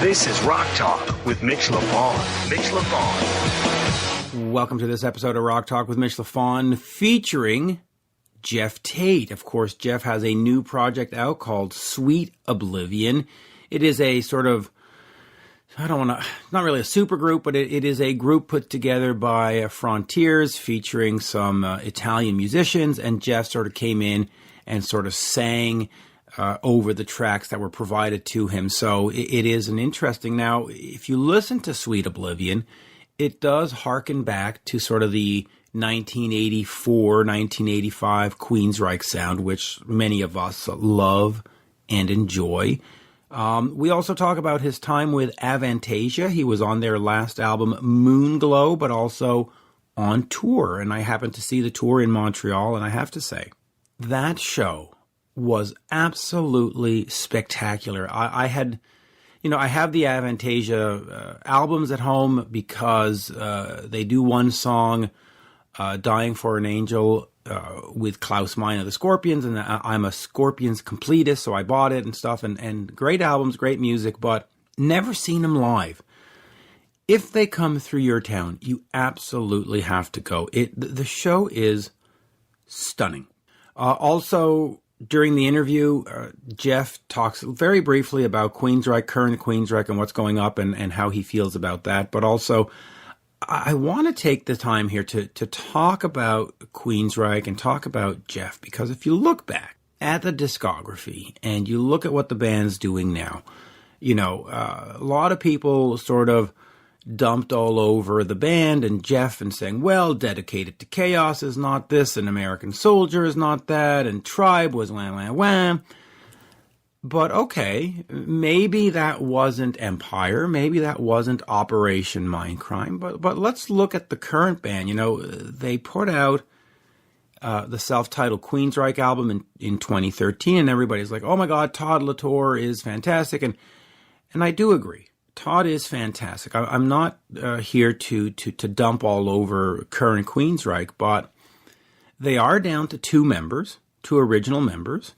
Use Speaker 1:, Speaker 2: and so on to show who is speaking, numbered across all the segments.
Speaker 1: This is Rock Talk with Mitch Lafon. Mitch Lafon.
Speaker 2: Welcome to this episode of Rock Talk with Mitch Lafon, featuring Geoff Tate. Of course, Geoff has a new project out called SWEET OBLIVION. It is a sort of, not really a super group, but it is a group put together by Frontiers featuring some Italian musicians, and Geoff sort of came in and sort of sang over the tracks that were provided to him. So it is an interesting. Now, if you listen to SWEET OBLIVION, it does harken back to sort of the 1984, 1985 Queensrÿche sound, which many of us love and enjoy. We also talk about his time with Avantasia. He was on their last album, Moonglow, but also on tour. And I happened to see the tour in Montreal, and I have to say, that show was absolutely spectacular. I have the Avantasia albums at home because they do one song, Dying for an Angel, with Klaus Meine of the Scorpions, and I'm a Scorpions completist, so I bought it and stuff, and great albums, great music, but never seen them live. If they come through your town, you absolutely have to go. The show is stunning. Also, during the interview, Geoff talks very briefly about Queensrÿche, current Queensrÿche, and what's going up and how he feels about that. But also, I want to take the time here to talk about Queensrÿche and talk about Geoff, because if you look back at the discography and you look at what the band's doing now, a lot of people sort of dumped all over the band and Geoff and saying, well, Dedicated to Chaos is not this, and American Soldier is not that, and Tribe was wham, wham, wham. But okay, maybe that wasn't Empire, maybe that wasn't Operation Mindcrime, but let's look at the current band. They put out the self-titled Queensrÿche album in 2013, and everybody's like, oh my God, Todd Latour is fantastic, and I do agree. Todd is fantastic. I'm not here to dump all over current Queensrÿche, but they are down to two original members.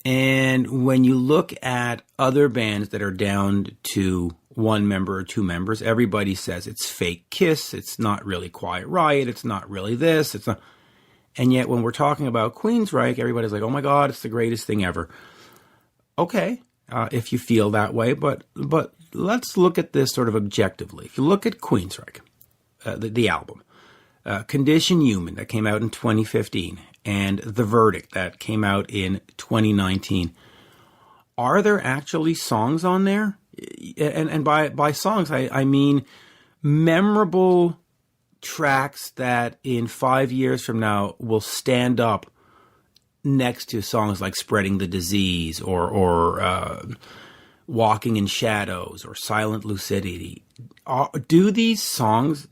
Speaker 2: And when you look at other bands that are down to one member or two members, everybody says it's fake Kiss, it's not really Quiet Riot, it's not really this, it's not. And yet when we're talking about Queensrÿche, everybody's like, oh my God, it's the greatest thing ever. Okay, if you feel that way, but let's look at this sort of objectively. If you look at Queensrÿche, the album, Condition Human, that came out in 2015, and The Verdict, that came out in 2019, are there actually songs on there? And by songs, I mean memorable tracks that in 5 years from now will stand up next to songs like Spreading the Disease or Walking in Shadows or Silent Lucidity. Do these albums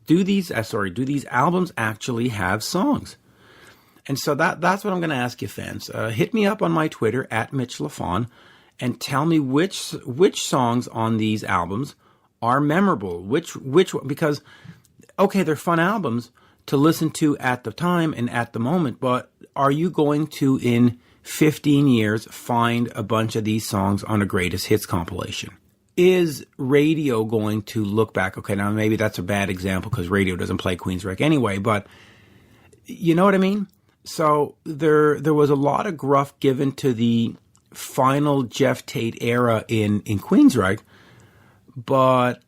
Speaker 2: actually have songs? And so that's what I'm going to ask you, fans. Hit me up on my Twitter at Mitch Lafon and tell me which songs on these albums are memorable. Because okay, they're fun albums to listen to at the time and at the moment, but are you going to, in 15 years, find a bunch of these songs on a greatest hits compilation? Is radio going to look back? Okay, now maybe that's a bad example because radio doesn't play Queensrÿche anyway, but you know what I mean? So there was a lot of gruff given to the final Geoff Tate era in Queensrÿche, but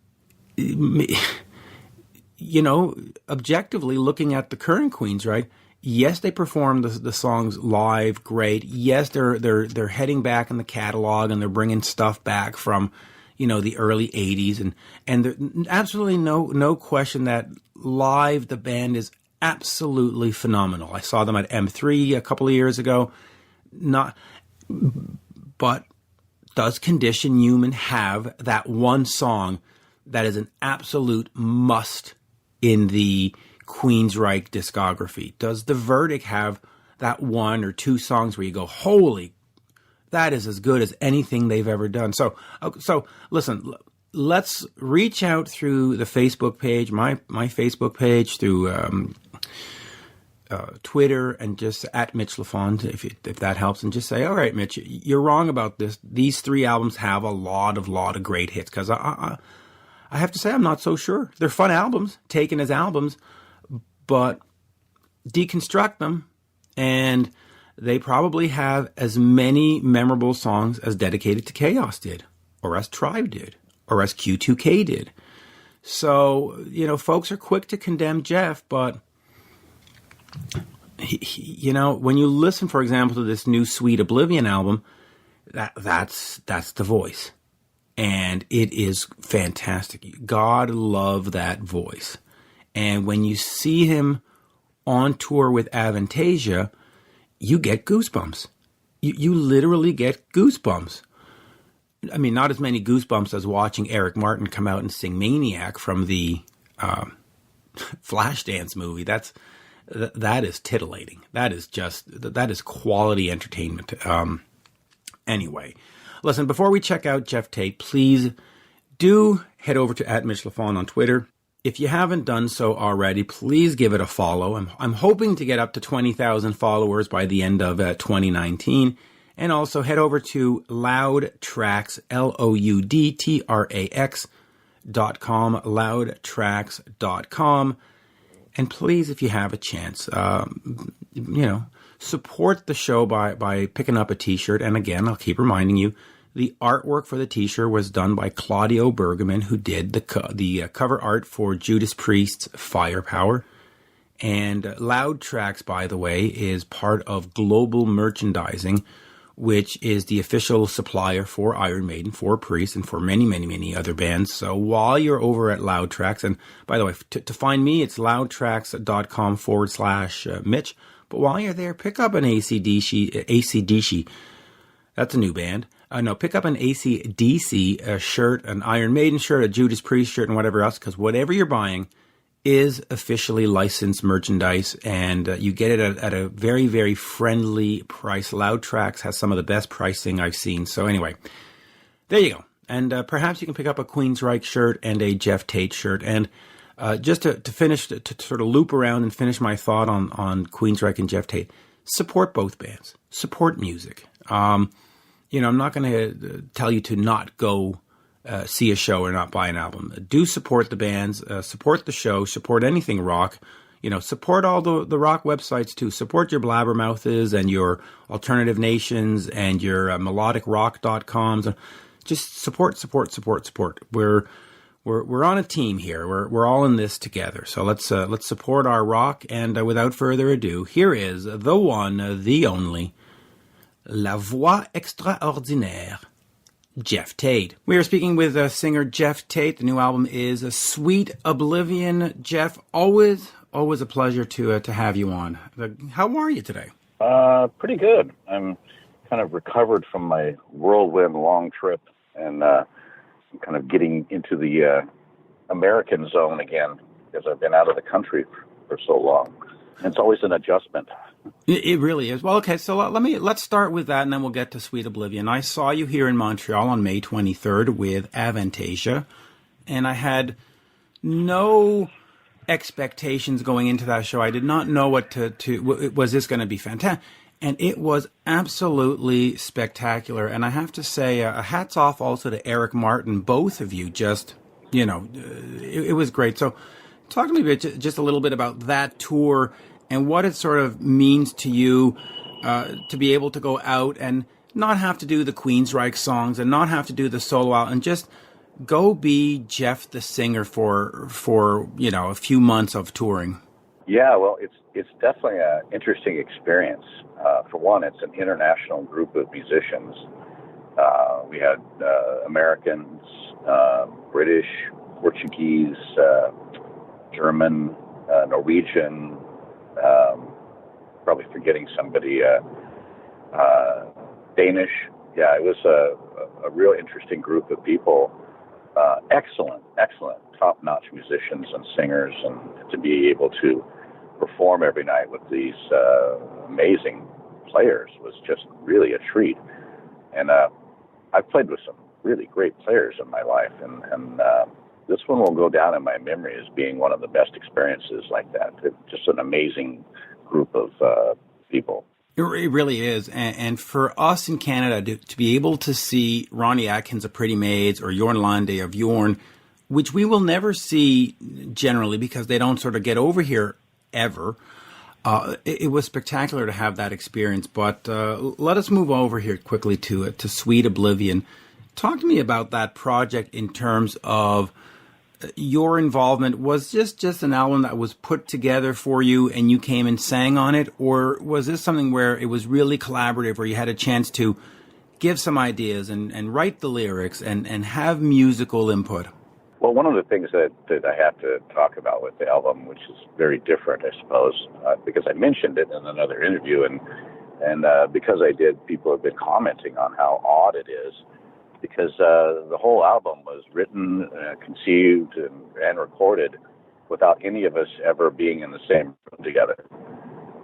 Speaker 2: objectively looking at the current Queensrÿche, yes, they perform the songs live, great. Yes, they're heading back in the catalog and they're bringing stuff back from, the early 80s, and there absolutely no question that live the band is absolutely phenomenal. I saw them at M3 a couple of years ago. But does Condition Human have that one song that is an absolute must in the Queensrÿche discography? Does The Verdict have that one or two songs where you go, holy, that is as good as anything they've ever done? So listen, let's reach out through the Facebook page, my Facebook page, through Twitter and just at Mitch Lafon, if that helps, and just say, all right, Mitch, you're wrong about this. These 3 albums have a lot of great hits, because I have to say I'm not so sure. They're fun albums, taken as albums, but deconstruct them, and they probably have as many memorable songs as Dedicated to Chaos did, or as Tribe did, or as Q2K did. So, folks are quick to condemn Geoff, but when you listen, for example, to this new Sweet Oblivion album, that's the voice. And it is fantastic. God love that voice. And when you see him on tour with Avantasia, you get goosebumps. You literally get goosebumps. I mean, not as many goosebumps as watching Eric Martin come out and sing Maniac from the Flashdance movie. That is titillating. That is quality entertainment. Anyway, listen, before we check out Geoff Tate, please do head over to @MitchLafon on Twitter. If you haven't done so already, please give it a follow. I'm hoping to get up to 20,000 followers by the end of 2019. And also head over to Loudtracks, LOUDTRAX.com, loudtracks.com. And please, if you have a chance, support the show by picking up a t-shirt. And again, I'll keep reminding you, the artwork for the t-shirt was done by Claudio Bergaman, who did the cover art for Judas Priest's Firepower. And Loud Tracks, by the way, is part of Global Merchandising, which is the official supplier for Iron Maiden, for Priest, and for many, many, many other bands. So while you're over at Loud Tracks, and by the way, to find me, it's loudtracks.com/Mitch. But while you're there, pick up an AC/DC. That's a new band. Pick up an AC/DC shirt, an Iron Maiden shirt, a Judas Priest shirt, and whatever else, because whatever you're buying is officially licensed merchandise, and you get it at a very, very friendly price. Loud Tracks has some of the best pricing I've seen. So anyway, there you go. And perhaps you can pick up a Queensrÿche shirt and a Geoff Tate shirt. And just to finish, to sort of loop around and finish my thought on Queensrÿche and Geoff Tate, support both bands. Support music. I'm not going to tell you to not go see a show or not buy an album. Do support the bands, support the show, support anything rock. Support all the rock websites too. Support your Blabbermouths and your Alternative Nations and your melodicrock.coms. Just support. We're on a team here. We're all in this together. So let's support our rock. And without further ado, here is the one, the only, La Voix Extraordinaire, Geoff Tate. We are speaking with singer Geoff Tate. The new album is Sweet Oblivion. Geoff, always a pleasure to have you on. How are you today?
Speaker 3: Pretty good. I'm kind of recovered from my whirlwind long trip, and I'm kind of getting into the American zone again, because I've been out of the country for so long. And it's always an adjustment.
Speaker 2: It really is. Well, okay, so let's start with that, and then we'll get to Sweet Oblivion. I saw you here in Montreal on May 23rd with Avantasia, and I had no expectations going into that show. I did not know what was this going to be fantastic, and it was absolutely spectacular. And I have to say, hats off also to Eric Martin. Both of you just, it was great. So talk to me just a little bit about that tour and what it sort of means to you to be able to go out and not have to do the Queensrÿche songs and not have to do the solo out and just go be Geoff the singer for a few months of touring.
Speaker 3: Yeah, well, it's definitely an interesting experience. For one, it's an international group of musicians. We had Americans, British, Portuguese, German, Norwegian, probably forgetting somebody, Danish. Yeah, it was a real interesting group of people. Excellent, top-notch musicians and singers, and to be able to perform every night with these amazing players was just really a treat. And I've played with some really great players in my life, and this one will go down in my memory as being one of the best experiences like that. It's just an amazing group of people.
Speaker 2: It really is. And for us in Canada to be able to see Ronnie Atkins of Pretty Maids or Jorn Lande of Jorn, which we will never see generally because they don't sort of get over here ever, it was spectacular to have that experience. But let us move over here quickly to Sweet Oblivion. Talk to me about that project in terms of your involvement. Was this just an album that was put together for you and you came and sang on it? Or was this something where it was really collaborative, where you had a chance to give some ideas and write the lyrics and have musical input?
Speaker 3: Well, one of the things that I have to talk about with the album, which is very different, I suppose, because I mentioned it in another interview, and because I did, people have been commenting on how odd it is, because the whole album was written, conceived, and recorded without any of us ever being in the same room together.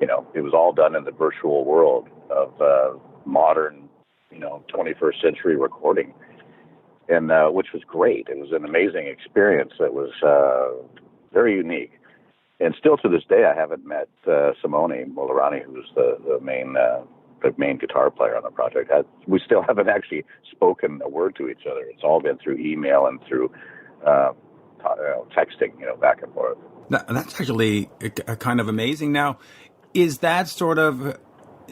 Speaker 3: You know, it was all done in the virtual world of modern, 21st century recording, and which was great. It was an amazing experience. It was very unique. And still to this day, I haven't met Simone Molarani, who's the main guitar player on the project. We still haven't actually spoken a word to each other. It's all been through email and through texting, back and forth.
Speaker 2: That's actually kind of amazing. Now, is that sort of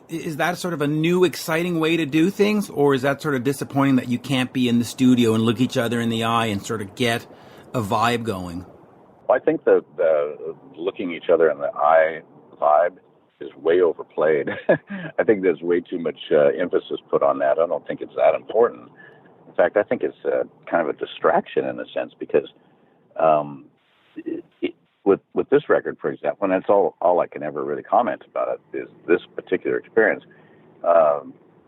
Speaker 2: a new, exciting way to do things, or is that sort of disappointing that you can't be in the studio and look each other in the eye and sort of get a vibe going?
Speaker 3: Well, I think the looking each other in the eye vibe is way overplayed. I think there's way too much emphasis put on that. I don't think it's that important. In fact, I think it's kind of a distraction in a sense, because with this record, for example, and that's all I can ever really comment about it, is this particular experience.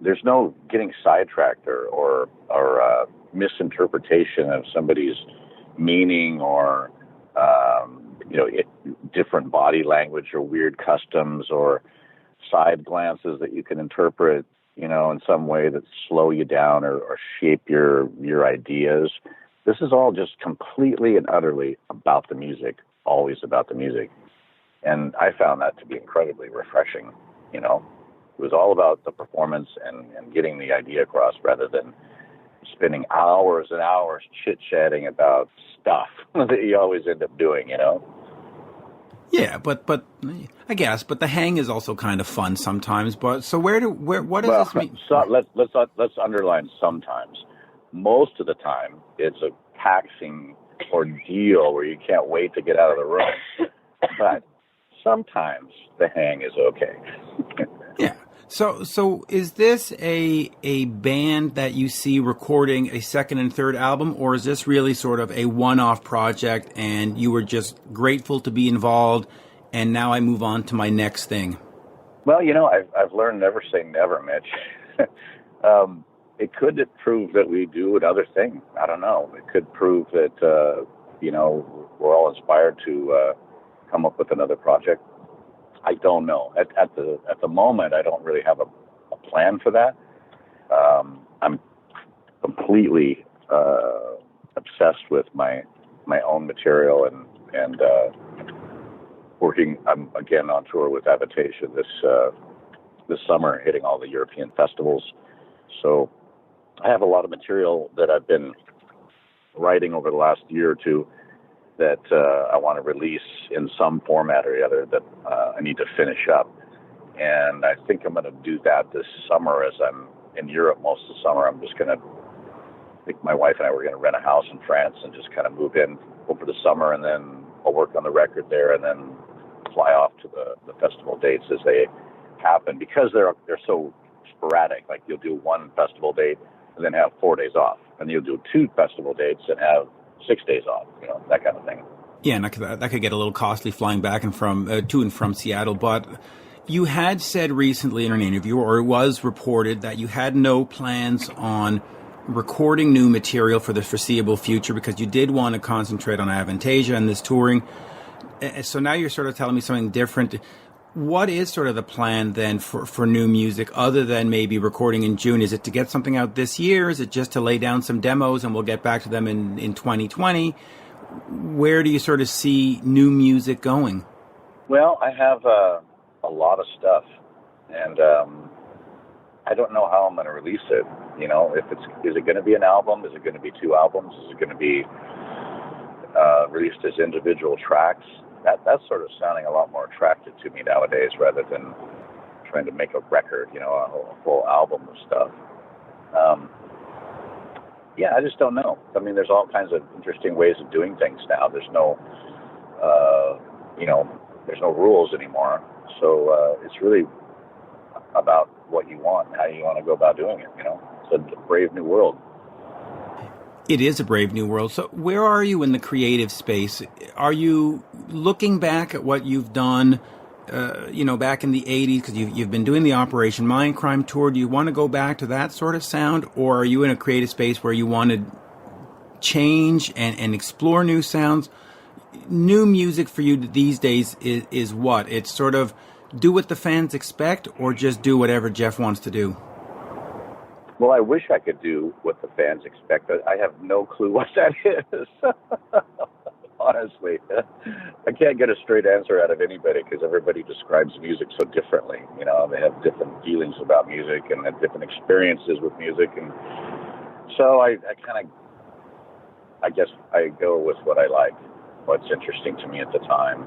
Speaker 3: There's no getting sidetracked or misinterpretation of somebody's meaning or different body language or weird customs or side glances that you can interpret, in some way that slow you down or shape your ideas. This is all just completely and utterly about the music, always about the music. And I found that to be incredibly refreshing. It was all about the performance and getting the idea across, rather than spending hours and hours chit-chatting about stuff that you always end up doing,
Speaker 2: Yeah, but I guess, but the hang is also kind of fun sometimes. But so what does this mean?
Speaker 3: So let's underline sometimes. Most of the time, it's a taxing ordeal where you can't wait to get out of the room. But sometimes the hang is okay.
Speaker 2: Yeah. So is this a band that you see recording a second and third album, or is this really sort of a one-off project and you were just grateful to be involved and now I move on to my next thing?
Speaker 3: Well, I've learned never say never, Mitch. It could prove that we do another thing. I don't know. It could prove that, we're all inspired to come up with another project. I don't know. At the moment, I don't really have a plan for that. I'm completely obsessed with my own material and working. I'm again on tour with Avantasia this summer, hitting all the European festivals. So I have a lot of material that I've been writing over the last year or two that I want to release in some format or the other that I need to finish up. And I think I'm going to do that this summer, as I'm in Europe most of the summer. I think my wife and I were going to rent a house in France and just kind of move in over the summer, and then I'll work on the record there and then fly off to the festival dates as they happen, because they're so sporadic. Like, you'll do one festival date and then have 4 days off, and you'll do 2 festival dates and have 6 days off, that kind of thing.
Speaker 2: Yeah, and that could get a little costly flying back and to and from Seattle. But you had said recently in an interview, or it was reported, that you had no plans on recording new material for the foreseeable future because you did want to concentrate on Avantasia and this touring. So now you're sort of telling me something different. What is sort of the plan then for new music, other than maybe recording in June? Is it to get something out this year? Is it just to lay down some demos and we'll get back to them in 2020? Where do you sort of see new music going?
Speaker 3: Well, I have a a lot of stuff, and I don't know how I'm going to release it. Is it going to be an album? Is it going to be 2 albums? Is it going to be released as individual tracks? That's sort of sounding a lot more attractive to me nowadays, rather than trying to make a record, a full album of stuff. I just don't know. I mean, there's all kinds of interesting ways of doing things now. There's no, there's no rules anymore. So it's really about what you want and how you want to go about doing it. It's a brave new world.
Speaker 2: It is a brave new world. So where are you in the creative space? Are you looking back at what you've done, back in the 80s, because you've been doing the Operation Mindcrime tour? Do you want to go back to that sort of sound, or are you in a creative space where you want to change and explore new sounds? New music for you these days is what? It's sort of do what the fans expect, or just do whatever Geoff wants to do?
Speaker 3: Well, I wish I could do what the fans expect. I have no clue what that is. Honestly, I can't get a straight answer out of anybody, because everybody describes music so differently. They have different feelings about music and have different experiences with music, and so I guess I go with what I like, what's interesting to me at the time.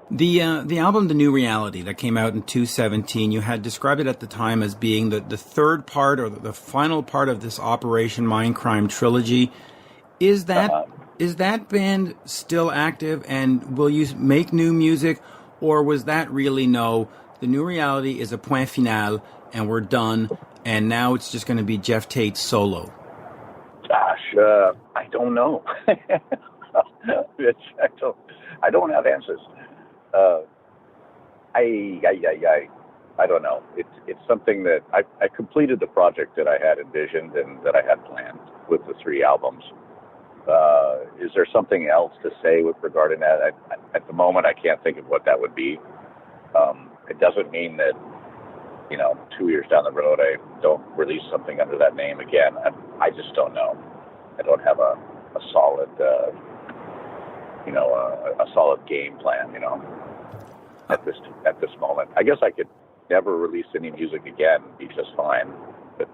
Speaker 2: The album, The New Reality, that came out in 2017, you had described it at the time as being the third part, or the final part of this Operation Mindcrime trilogy. Is that band still active, and will you make new music, or was that really no, The New Reality is a point final and we're done, and now it's just going to be Geoff Tate solo?
Speaker 3: Gosh, I don't know. I don't have answers. I don't know. It's something that I completed the project that I had envisioned and that I had planned with the 3 albums. Is there something else to say with regard to that? At the moment, I can't think of what that would be. It doesn't mean that, 2 years down the road, I don't release something under that name again. I just don't know. I don't have a solid, a solid game plan, at this moment. I guess I could never release any music again, be just fine. But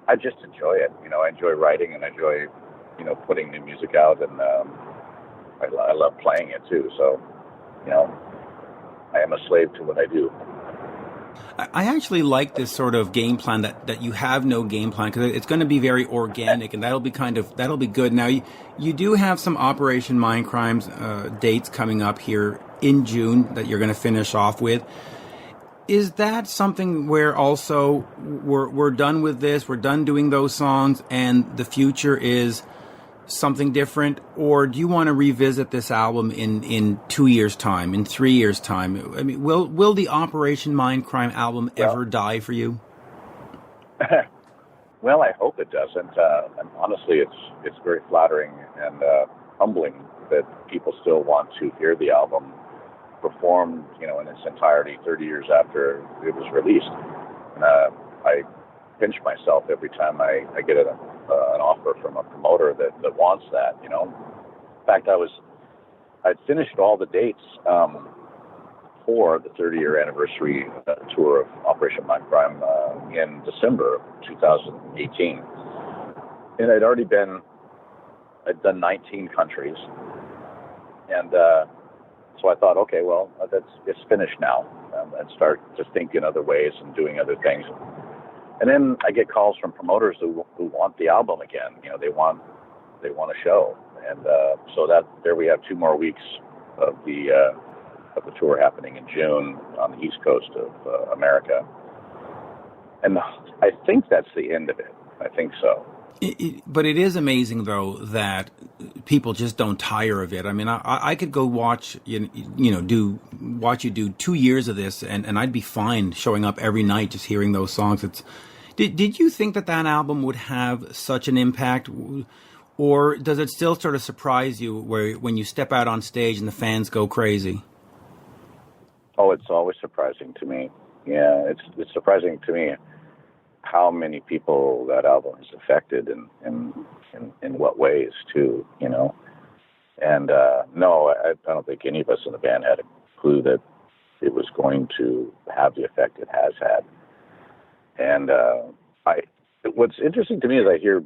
Speaker 3: I just enjoy it. I enjoy writing, and I enjoy, putting new music out, and I love playing it too. So, I am a slave to what I do.
Speaker 2: I actually like this sort of game plan that you have no game plan, because it's going to be very organic, and that'll be good. Now, you do have some Operation Mindcrime's dates coming up here in June that you're going to finish off with. Is that something where also we're done with this, we're done doing those songs, and the future is something different? Or do you want to revisit this album in 2 years' time, in 3 years' time? I mean, will the Operation Mindcrime album ever die for you?
Speaker 3: Well, I hope it doesn't. And honestly, it's very flattering and humbling that people still want to hear the album performed, in its entirety 30 years after it was released. And I pinch myself every time I get an offer from a promoter that wants that. In fact, I'd finished all the dates for the 30-year anniversary tour of Operation Mindcrime in December of 2018, and I'd done 19 countries, and so I thought, okay, well, it's finished now, and start to think in other ways and doing other things. And then I get calls from promoters who want the album again. They want a show, and so there we have 2 more weeks of the tour happening in June on the East Coast of America, and I think that's the end of it. I think so.
Speaker 2: But it is amazing, though, that people just don't tire of it. I mean, I could go watch you do 2 years of this, and I'd be fine showing up every night just hearing those songs. Did you think that album would have such an impact, or does it still sort of surprise you when you step out on stage and the fans go crazy?
Speaker 3: Oh, it's always surprising to me. Yeah, it's surprising to me how many people that album has affected, and in what ways too, And no, I don't think any of us in the band had a clue that it was going to have the effect it has had. And what's interesting to me is I hear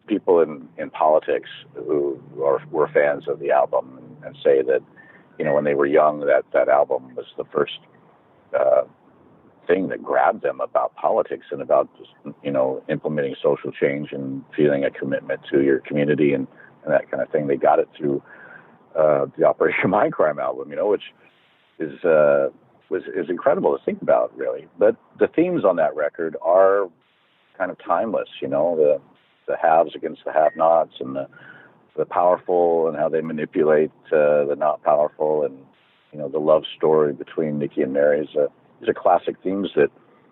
Speaker 3: people in politics who were fans of the album and say that, when they were young, that album was the first thing that grabbed them about politics and about, implementing social change and feeling a commitment to your community and that kind of thing. They got it through the Operation Mindcrime album, which is incredible to think about, really. But the themes on that record are kind of timeless, the haves against the have-nots, and the powerful and how they manipulate the not powerful, and the love story between Nikki and Mary. These are classic themes that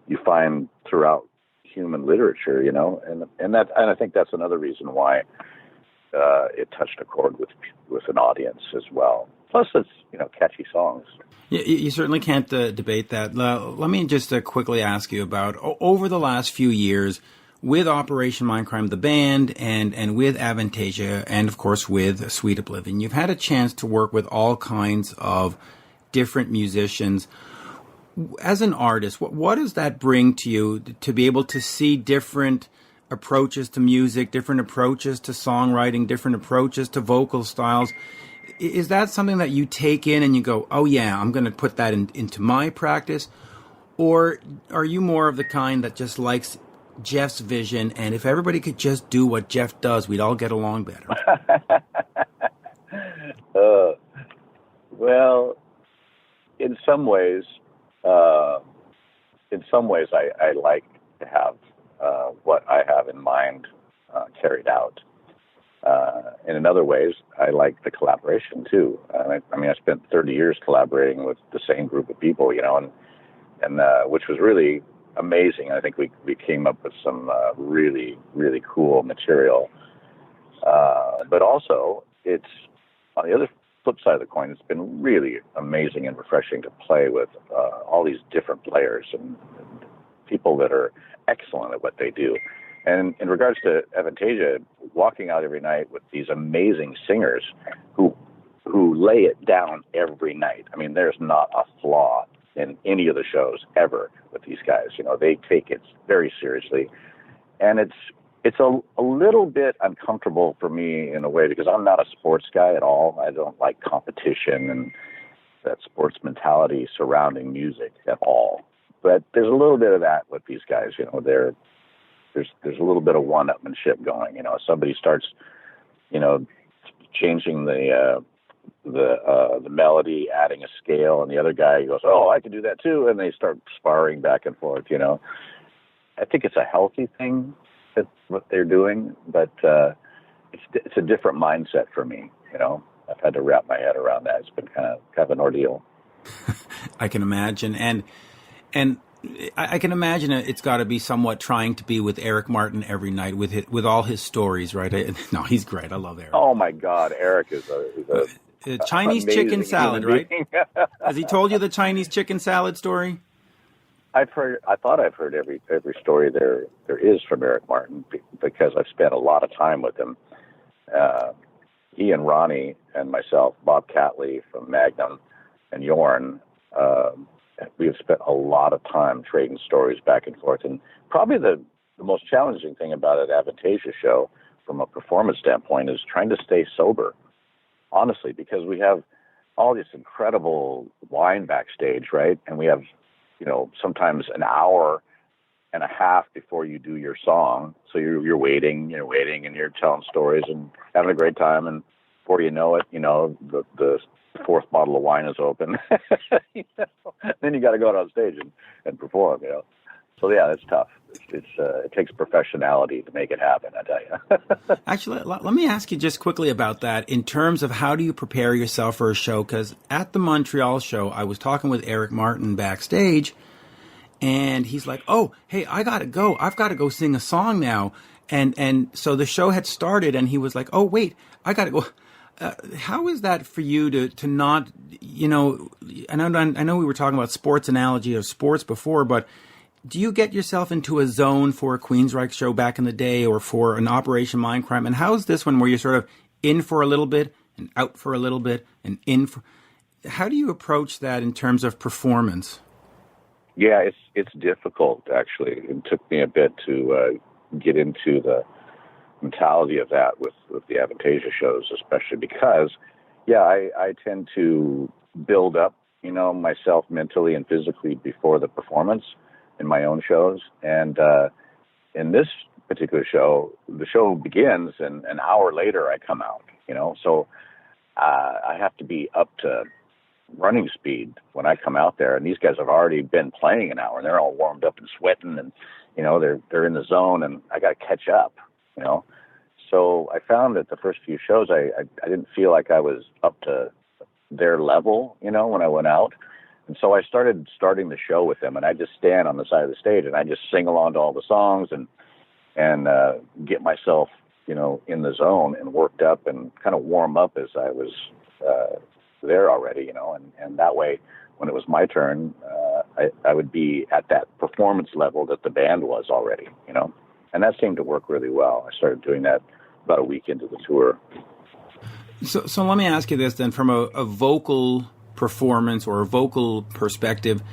Speaker 3: you find throughout human literature, and I think that's another reason why it touched a chord with an audience as well. Plus, it's catchy songs.
Speaker 2: Yeah, you certainly can't debate that. Let me just quickly ask you about over the last few years, with Operation Mindcrime, the band, and with Avantasia, and of course with Sweet Oblivion, you've had a chance to work with all kinds of different musicians. As an artist, what does that bring to you to be able to see different approaches to music, different approaches to songwriting, different approaches to vocal styles? Is that something that you take in and you go, oh yeah, I'm going to put that into my practice? Or are you more of the kind that just likes Geoff's vision, and if everybody could just do what Geoff does, we'd all get along better?
Speaker 3: Well, in some ways, I like to have what I have in mind carried out. And in other ways, I like the collaboration too. I spent 30 years collaborating with the same group of people, and which was really amazing. I think we came up with some really, really cool material. But also, it's on the other flip side of the coin, it's been really amazing and refreshing to play with all these different players and people that are excellent at what they do. And in regards to Avantasia, walking out every night with these amazing singers who lay it down every night. There's not a flaw in any of the shows ever with these guys. They take it very seriously. And it's a little bit uncomfortable for me in a way because I'm not a sports guy at all. I don't like competition and that sports mentality surrounding music at all. But there's a little bit of that with these guys. There's a little bit of one-upmanship going. If somebody starts, changing the melody, adding a scale, and the other guy goes, "Oh, I can do that too," and they start sparring back and forth. I think it's a healthy thing, that's what they're doing, but it's a different mindset for me. I've had to wrap my head around that. It's been kind of an ordeal.
Speaker 2: I can imagine, and I can imagine it's got to be somewhat trying to be with Eric Martin every night with all his stories, right? No, he's great. I love Eric.
Speaker 3: Oh my God, Eric is a
Speaker 2: Chinese chicken salad, right? Has he told you the Chinese chicken salad story?
Speaker 3: I thought I've heard every story there is from Eric Martin because I've spent a lot of time with him. He and Ronnie and myself, Bob Catley from Magnum, and Yorn. We have spent a lot of time trading stories back and forth. And probably the most challenging thing about an Avantasia show from a performance standpoint is trying to stay sober, honestly, because we have all this incredible wine backstage, right? And we have, sometimes an hour and a half before you do your song. So you're waiting, and you're telling stories and having a great time. And before you know it, the fourth bottle of wine is open. Then you got to go out on stage and perform. So yeah, it's tough. It takes professionality to make it happen, I tell you.
Speaker 2: Actually, let me ask you just quickly about that in terms of how do you prepare yourself for a show? Because at the Montreal show, I was talking with Eric Martin backstage, and he's like, "Oh, hey, I gotta go. I've got to go sing a song now." And so the show had started, and he was like, "Oh, wait, I gotta go." How is that for you to not, I know we were talking about sports analogy of sports before, but do you get yourself into a zone for a Queensrÿche show back in the day or for an Operation Mindcrime? And how's this one where you're sort of in for a little bit and out for a little bit and in for... How do you approach that in terms of performance?
Speaker 3: Yeah, it's difficult, actually. It took me a bit to get into the mentality of that with the Avantasia shows, especially because, I tend to build up, myself mentally and physically before the performance in my own shows. And in this particular show, the show begins, and an hour later I come out, so I have to be up to running speed when I come out there, and these guys have already been playing an hour, and they're all warmed up and sweating, and they're in the zone, and I got to catch up. So I found that the first few shows I didn't feel like I was up to their level, when I went out, and so I started starting the show with them, and I just stand on the side of the stage and I just sing along to all the songs and get myself in the zone and worked up and kind of warm up as I was there already, and that way, when it was my turn, I would be at that performance level that the band was already, and that seemed to work really well. I started doing that about a week into the tour.
Speaker 2: So let me ask you this then, from a vocal performance or a vocal perspective,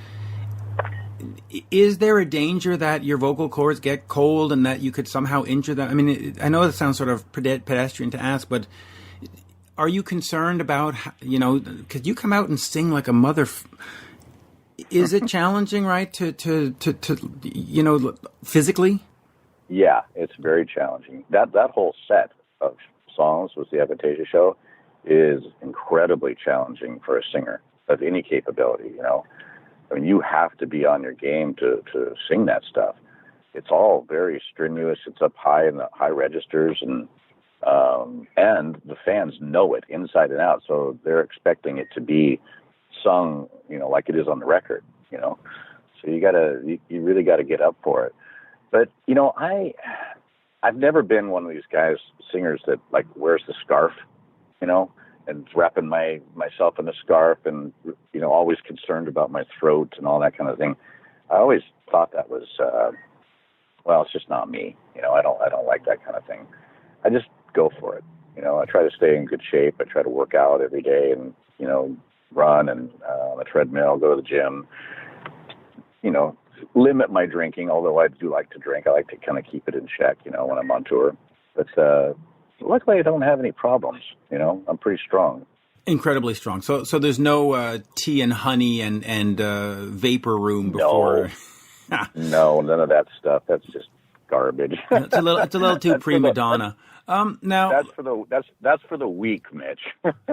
Speaker 2: is there a danger that your vocal cords get cold and that you could somehow injure them? I mean, I know it sounds sort of pedestrian to ask, but are you concerned about, because you come out and sing like a mother? Is it challenging, right, to physically?
Speaker 3: Yeah, it's very challenging. That whole set of songs with the Avantasia show is incredibly challenging for a singer of any capability, I mean, you have to be on your game to sing that stuff. It's all very strenuous. It's up high in the high registers, and the fans know it inside and out, so they're expecting it to be sung, like it is on the record, So you really gotta get up for it. But I've never been one of these guys, singers that like wears the scarf, and wrapping myself in a scarf, and always concerned about my throat and all that kind of thing. I always thought that was it's just not me. I don't like that kind of thing. I just go for it. I try to stay in good shape. I try to work out every day and run and on the treadmill, go to the gym. Limit my drinking, although I do like to drink. I like to kind of keep it in check, when I'm on tour. But luckily, I don't have any problems. I'm pretty strong.
Speaker 2: Incredibly strong. So there's no tea and honey and vapor room before.
Speaker 3: No, none of that stuff. That's just garbage.
Speaker 2: It's a little too prima donna. Now
Speaker 3: that's for the weak, Mitch.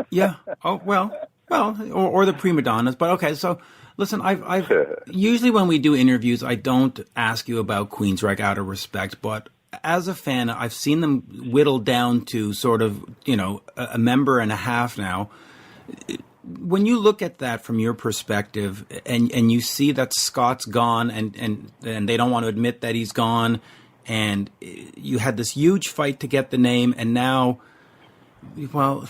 Speaker 2: Yeah. Oh well, or the prima donnas. But okay, so. Listen, I've usually when we do interviews, I don't ask you about Queensrÿche out of respect, but as a fan, I've seen them whittled down to sort of, a member and a half now. When you look at that from your perspective, and you see that Scott's gone, and they don't want to admit that he's gone, and you had this huge fight to get the name, and now, well.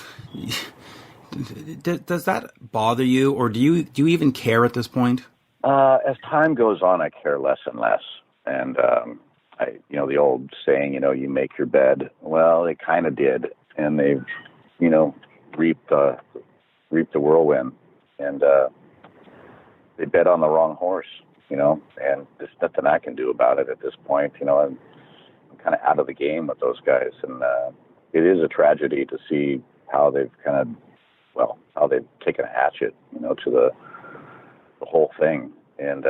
Speaker 2: Does that bother you, or do you even care at this point?
Speaker 3: As time goes on, I care less and less. And the old saying, you make your bed. Well, they kind of did, and they've, reaped the whirlwind, and they bet on the wrong horse, and there's nothing I can do about it at this point. I'm kind of out of the game with those guys, and it is a tragedy to see how they've how they've taken a hatchet, to the whole thing, and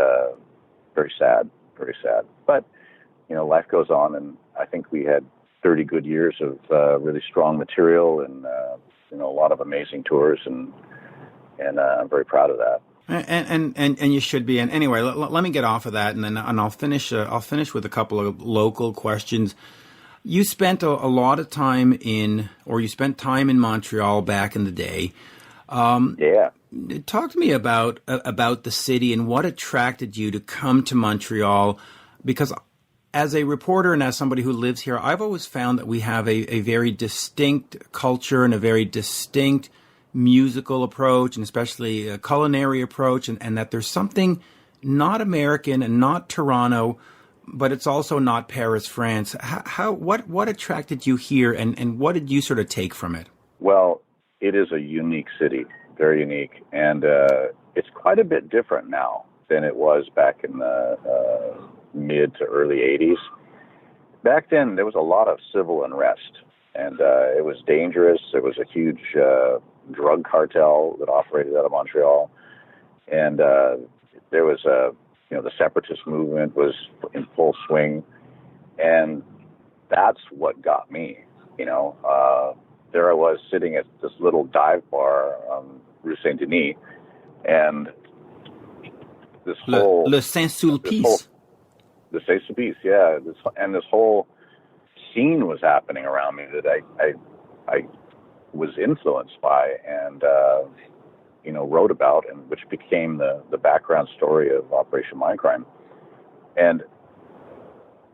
Speaker 3: very sad, very sad. But life goes on, and I think we had 30 good years of really strong material, and a lot of amazing tours, and I'm very proud of that.
Speaker 2: And you should be. And anyway, let me get off of that, and I'll finish. I'll finish with a couple of local questions. You spent a lot of time you spent time in Montreal back in the day.
Speaker 3: Yeah.
Speaker 2: Talk to me about the city and what attracted you to come to Montreal, because as a reporter and as somebody who lives here, I've always found that we have a very distinct culture and a very distinct musical approach, and especially a culinary approach, and that there's something not American and not Toronto, but it's also not Paris, France. What attracted you here, and what did you sort of take from it?
Speaker 3: Well, it is a unique city. very unique. And it's quite a bit different now than it was back in the mid to early 80s. Back then, there was a lot of civil unrest, and it was dangerous. There was a huge drug cartel that operated out of Montreal, and there was the separatist movement was in full swing, and that's what got me. There I was sitting at this little dive bar on Rue Saint-Denis, and this whole
Speaker 2: Le Saint-Sulpice.
Speaker 3: The Saint-Sulpice, yeah, this whole scene was happening around me that I was influenced by and wrote about, and which became the background story of Operation Mindcrime. And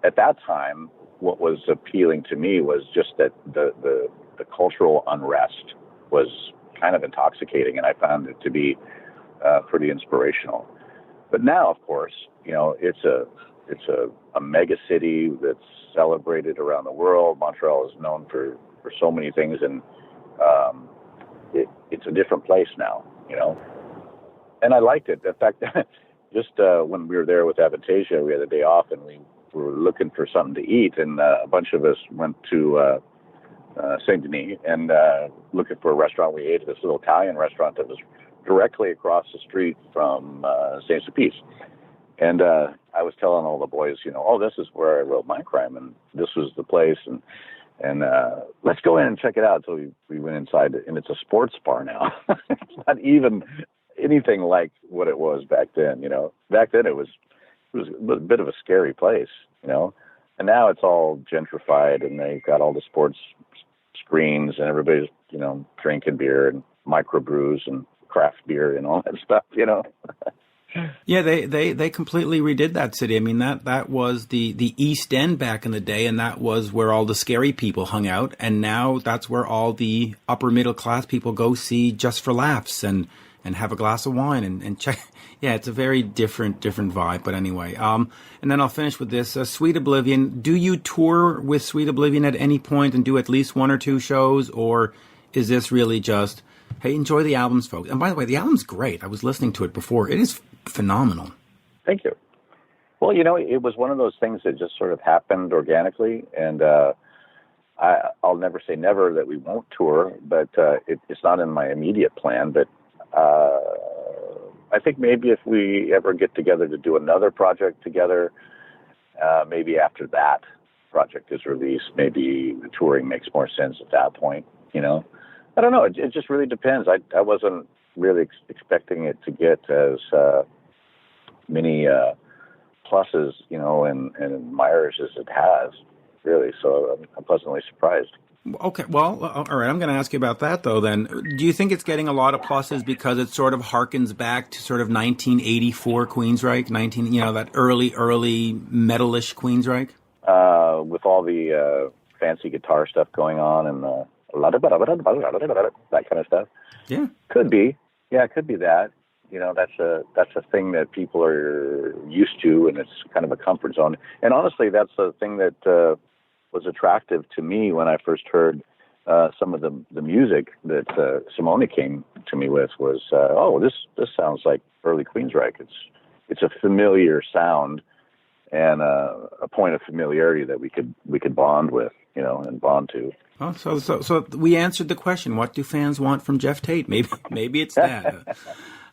Speaker 3: at that time, what was appealing to me was just that the cultural unrest was kind of intoxicating, and I found it to be pretty inspirational. But now, of course, it's a mega city that's celebrated around the world. Montreal is known for so many things, and it's a different place now, And I liked it. In fact, just when we were there with Avantasia, we had a day off, and we were looking for something to eat, and a bunch of us went to Saint Denis and looking for a restaurant. We ate at this little Italian restaurant that was directly across the street from Saint Sulpice. And I was telling all the boys, this is where I wrote Mindcrime, and this was the place, and let's go in and check it out. So we went inside, and it's a sports bar now. It's not even anything like what it was back then. Back then it was a bit of a scary place, and now it's all gentrified, and they've got all the sports screens, and everybody's drinking beer and microbrews and craft beer and all that stuff.
Speaker 2: Yeah, they completely redid that city. I mean, that was the East End back in the day, and that was where all the scary people hung out. And now that's where all the upper middle class people go see just for laughs and have a glass of wine and check. Yeah, it's a very different vibe. But anyway, and then I'll finish with this. Sweet Oblivion. Do you tour with Sweet Oblivion at any point and do at least one or two shows, or is this really just, hey, enjoy the albums, folks? And by the way, the album's great. I was listening to it before. It is phenomenal.
Speaker 3: Thank you. Well, it was one of those things that just sort of happened organically, and I'll never say never that we won't tour, but it's not in my immediate plan. But I think maybe if we ever get together to do another project together, maybe after that project is released, maybe the touring makes more sense at that point. I don't know. It just really depends. I wasn't really expecting it to get as many pluses, and admirers as it has, really. So I'm pleasantly surprised.
Speaker 2: Okay, well, all right. I'm going to ask you about that, though. Then, do you think it's getting a lot of pluses because it sort of harkens back to sort of 1984 Queensrÿche, that early metalish Queensrÿche?
Speaker 3: With all the fancy guitar stuff going on and that kind of stuff.
Speaker 2: Yeah,
Speaker 3: could be. Yeah, it could be that. That's a thing that people are used to, and it's kind of a comfort zone. And honestly, that's the thing that was attractive to me when I first heard some of the music that Simone came to me with was, this sounds like early Queensrÿche. It's a familiar sound and a point of familiarity that we could bond with, and bond to.
Speaker 2: Oh, so we answered the question. What do fans want from Geoff Tate? Maybe it's that.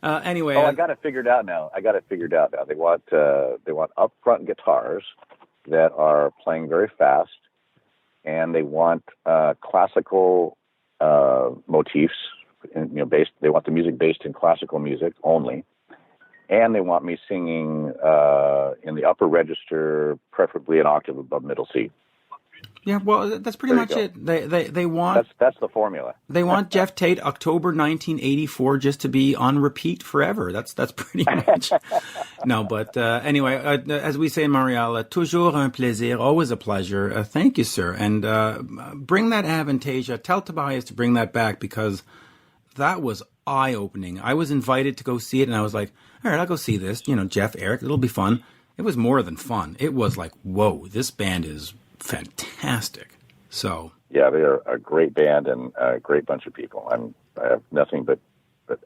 Speaker 2: Anyway,
Speaker 3: I got it figured out now. They want upfront guitars that are playing very fast, and they want classical motifs. They want the music based in classical music only, and they want me singing in the upper register, preferably an octave above middle C.
Speaker 2: Yeah, well, that's pretty much it. They want
Speaker 3: that's the formula.
Speaker 2: They want Geoff Tate October 1984 just to be on repeat forever. That's pretty much. No, but anyway, as we say in Montreal, toujours un plaisir, always a pleasure. Thank you, sir, and bring that Avantasia. Tell Tobias to bring that back because that was eye-opening. I was invited to go see it, and I was like, all right, I'll go see this. Jeff, Eric, it'll be fun. It was more than fun. It was like, whoa, this band is fantastic. So
Speaker 3: yeah, they're a great band and a great bunch of people. I have nothing but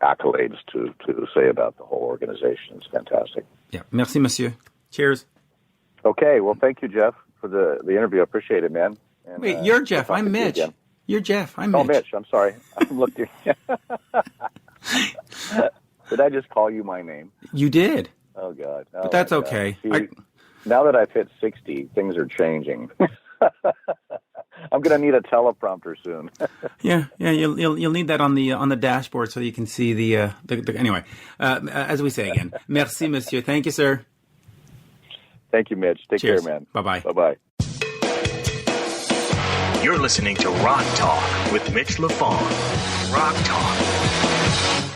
Speaker 3: accolades to say about the whole organization. It's fantastic.
Speaker 2: Yeah. Merci, monsieur. Cheers.
Speaker 3: Okay. Well, thank you, Geoff, for the interview. I appreciate it, man. And,
Speaker 2: wait, you're Geoff. I'm Mitch. You're Geoff. I'm Mitch.
Speaker 3: Oh, Mitch. I'm sorry. I'm looking. Did I just call you my name?
Speaker 2: You did.
Speaker 3: Oh, God. Oh,
Speaker 2: but that's okay.
Speaker 3: See, now that I've hit 60, things are changing. I'm going to need a teleprompter soon.
Speaker 2: yeah. You'll need that on the dashboard so you can see the anyway. As we say again, merci, monsieur. Thank you, sir.
Speaker 3: Thank you, Mitch. Take
Speaker 2: Cheers.
Speaker 3: care, man.
Speaker 2: Bye-bye.
Speaker 3: Bye-bye.
Speaker 1: You're listening to Rock Talk with Mitch Lafon. Rock Talk.